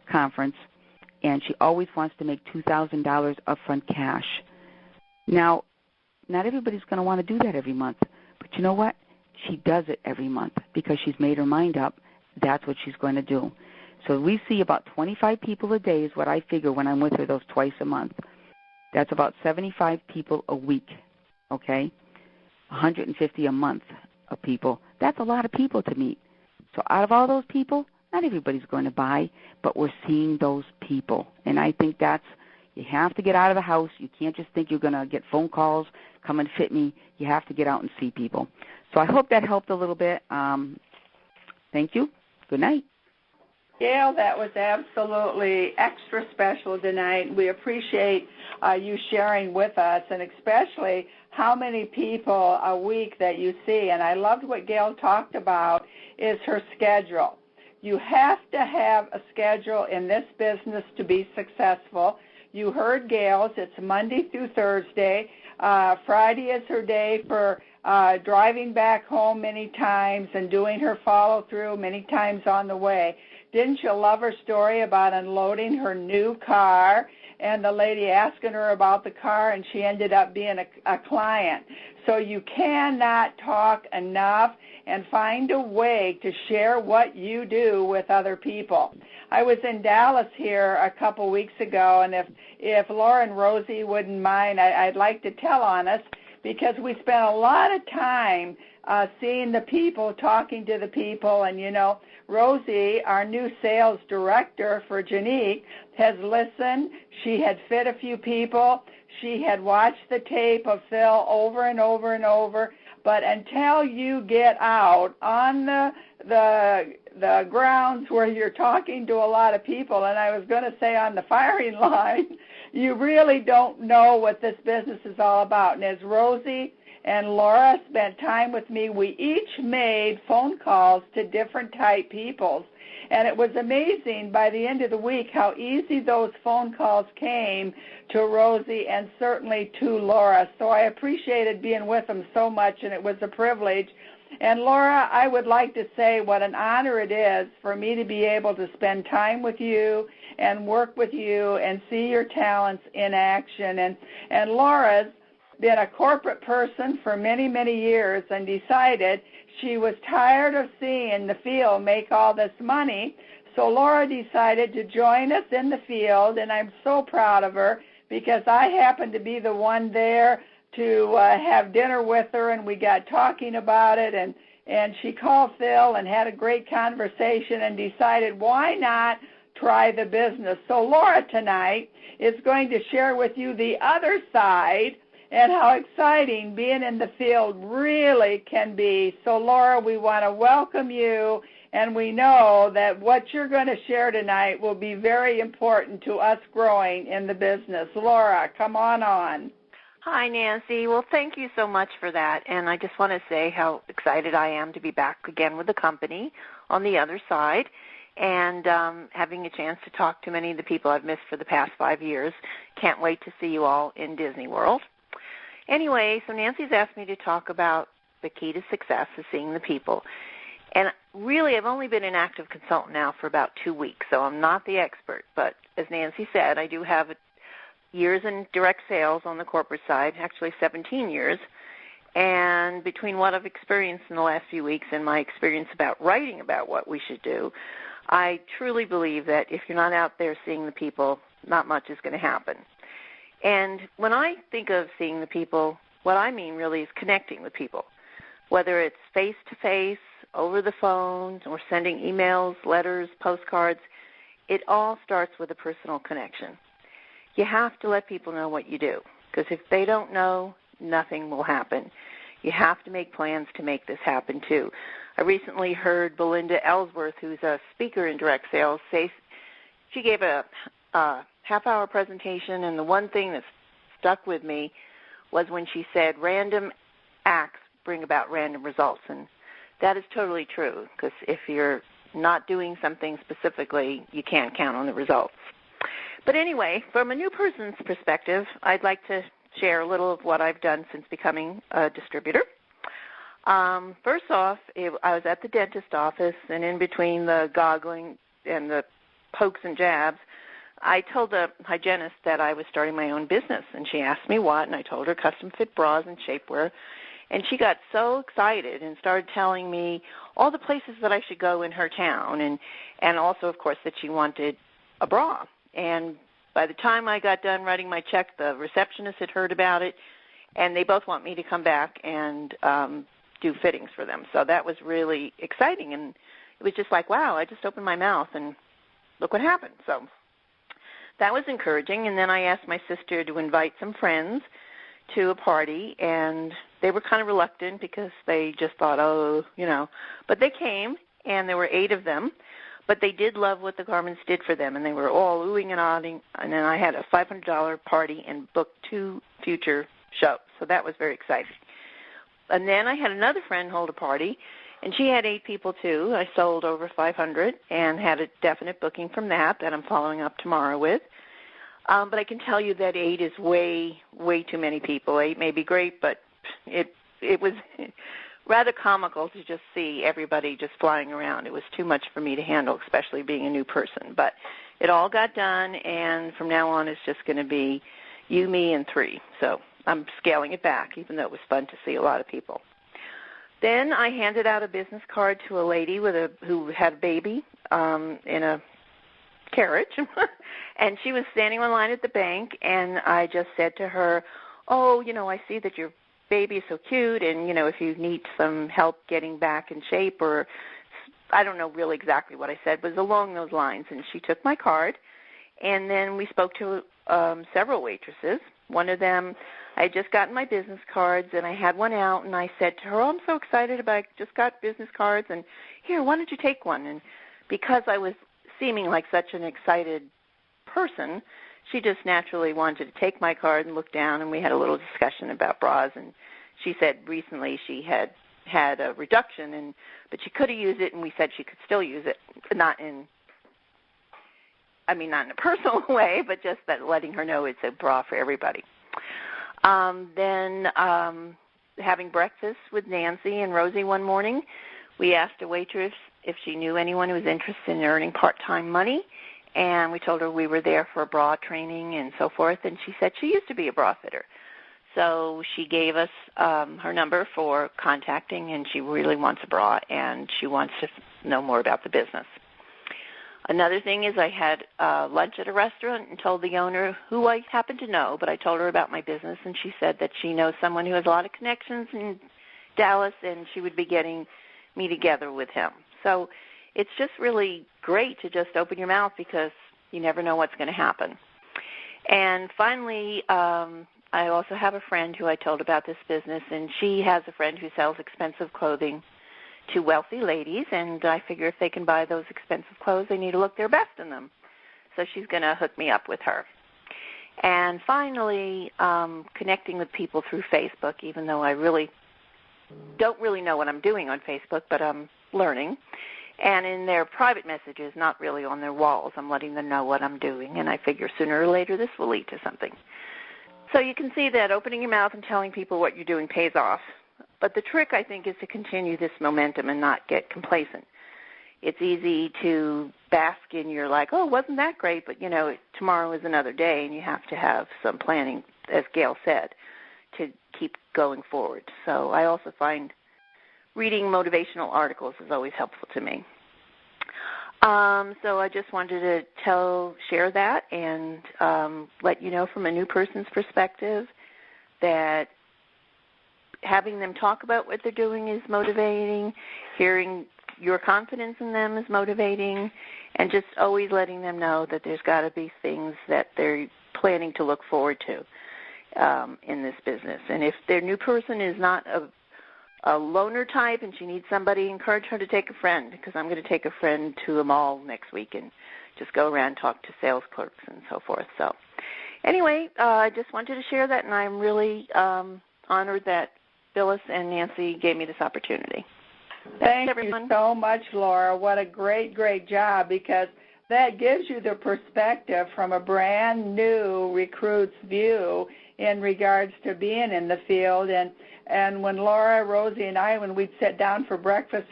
conference, and she always wants to make $2,000 upfront cash. Now, not everybody's going to want to do that every month, but you know what? She does it every month because she's made her mind up. That's what she's going to do. So we see about 25 people a day is what I figure when I'm with her those twice a month. That's about 75 people a week, okay? 150 a month of people. That's a lot of people to meet. So out of all those people, not everybody's going to buy, but we're seeing those people. And I think you have to get out of the house. You can't just think you're going to get phone calls, come and fit me. You have to get out and see people. So I hope that helped a little bit. Thank you. Good night. Gail, that was absolutely extra special tonight. We appreciate you sharing with us, and especially how many people a week that you see. And I loved what Gail talked about is her schedule. You have to have a schedule in this business to be successful. You heard Gail's. It's Monday through Thursday. Friday is her day for driving back home many times and doing her follow-through many times on the way. Didn't you love her story about unloading her new car and the lady asking her about the car, and she ended up being a client? So you cannot talk enough and find a way to share what you do with other people. I was in Dallas here a couple weeks ago, and if Laura and Rosie wouldn't mind, I'd like to tell on us, because we spent a lot of time seeing the people, talking to the people, and, you know, Rosie, our new sales director for Janique, has listened. She had fit a few people. She had watched the tape of Phil over and over and over. But until you get out on the grounds where you're talking to a lot of people, and I was going to say on the firing line, you really don't know what this business is all about. And as Rosie and Laura spent time with me, we each made phone calls to different type people. And it was amazing by the end of the week how easy those phone calls came to Rosie and certainly to Laura. So I appreciated being with them so much, and it was a privilege. And Laura, I would like to say what an honor it is for me to be able to spend time with you and work with you and see your talents in action. And Laura's been a corporate person for many, many years and decided she was tired of seeing the field make all this money. So Laura decided to join us in the field, and I'm so proud of her because I happened to be the one there to have dinner with her, and we got talking about it, and she called Phil and had a great conversation and decided why not try the business. So Laura tonight is going to share with you the other side and how exciting being in the field really can be. So, Laura, we want to welcome you, and we know that what you're going to share tonight will be very important to us growing in the business. Laura, come on. Hi, Nancy. Well, thank you so much for that, and I just want to say how excited I am to be back again with the company on the other side and having a chance to talk to many of the people I've missed for the past 5 years. Can't wait to see you all in Disney World. Anyway, so Nancy's asked me to talk about the key to success is seeing the people. And really, I've only been an active consultant now for about 2 weeks, so I'm not the expert. But as Nancy said, I do have years in direct sales on the corporate side, actually 17 years. And between what I've experienced in the last few weeks and my experience about writing about what we should do, I truly believe that if you're not out there seeing the people, not much is going to happen. And when I think of seeing the people, what I mean really is connecting with people, whether it's face-to-face, over the phone, or sending emails, letters, postcards. It all starts with a personal connection. You have to let people know what you do, because if they don't know, nothing will happen. You have to make plans to make this happen, too. I recently heard Belinda Ellsworth, who's a speaker in direct sales, say she gave a half-hour presentation, and the one thing that stuck with me was when she said, random acts bring about random results. And that is totally true, because if you're not doing something specifically, you can't count on the results. But anyway, from a new person's perspective, I'd like to share a little of what I've done since becoming a distributor. First off, I was at the dentist office, and in between the goggling and the pokes and jabs, I told the hygienist that I was starting my own business, and she asked me what, and I told her custom fit bras and shapewear. And she got so excited and started telling me all the places that I should go in her town, and also, of course, that she wanted a bra. And by the time I got done writing my check, the receptionist had heard about it, and they both want me to come back and do fittings for them. So that was really exciting, and it was just like, wow, I just opened my mouth, and look what happened. So that was encouraging, and then I asked my sister to invite some friends to a party, and they were kind of reluctant because they just thought, but they came, and there were 8 of them, but they did love what the garments did for them, and they were all oohing and ahhing, and then I had a $500 party and booked 2 future shows, so that was very exciting. And then I had another friend hold a party, and she had 8 people too. I sold over 500 and had a definite booking from that I'm following up tomorrow with. But I can tell you that 8 is way, way too many people. 8 may be great, but it was rather comical to just see everybody just flying around. It was too much for me to handle, especially being a new person. But it all got done, and from now on it's just going to be you, me, and 3. So I'm scaling it back, even though it was fun to see a lot of people. Then I handed out a business card to a lady who had a baby in a carriage, and she was standing in line at the bank, and I just said to her, I see that your baby is so cute, and, if you need some help getting back in shape, or I don't know really exactly what I said, but it was along those lines, and she took my card, and then we spoke to several waitresses. One of them, I had just gotten my business cards, and I had one out, and I said to her, I'm so excited I just got business cards, and here, why don't you take one? And because I was seeming like such an excited person, she just naturally wanted to take my card and look down, and we had a little discussion about bras, and she said recently she had a reduction, but she could have used it, and we said she could still use it, not in a personal way, but just that letting her know it's a bra for everybody. Then having breakfast with Nancy and Rosie one morning, we asked a waitress if she knew anyone who was interested in earning part-time money, and we told her we were there for bra training and so forth, and she said she used to be a bra fitter. So she gave us her number for contacting, and she really wants a bra, and she wants to know more about the business. Another thing is I had lunch at a restaurant and told the owner who I happened to know, but I told her about my business, and she said that she knows someone who has a lot of connections in Dallas, and she would be getting me together with him. So it's just really great to just open your mouth because you never know what's going to happen. And finally, I also have a friend who I told about this business, and she has a friend who sells expensive clothing to wealthy ladies, and I figure if they can buy those expensive clothes, they need to look their best in them. So she's going to hook me up with her. And finally, connecting with people through Facebook, even though I really don't really know what I'm doing on Facebook, but I'm learning. And in their private messages, not really on their walls, I'm letting them know what I'm doing, and I figure sooner or later this will lead to something. So you can see that opening your mouth and telling people what you're doing pays off. But the trick, I think, is to continue this momentum and not get complacent. It's easy to bask in your wasn't that great, but, tomorrow is another day, and you have to have some planning, as Gail said, to keep going forward. So I also find reading motivational articles is always helpful to me. So I just wanted to share that and let you know from a new person's perspective that having them talk about what they're doing is motivating, hearing your confidence in them is motivating, and just always letting them know that there's got to be things that they're planning to look forward to in this business. And if their new person is not a loner type and she needs somebody, encourage her to take a friend, because I'm going to take a friend to a mall next week and just go around and talk to sales clerks and so forth. So anyway, I just wanted to share that, and I'm really honored that Phyllis and Nancy gave me this opportunity. Thank you so much, Laura. What a great, great job, because that gives you the perspective from a brand new recruit's view in regards to being in the field. And when Laura, Rosie, and I, when we'd sit down for breakfast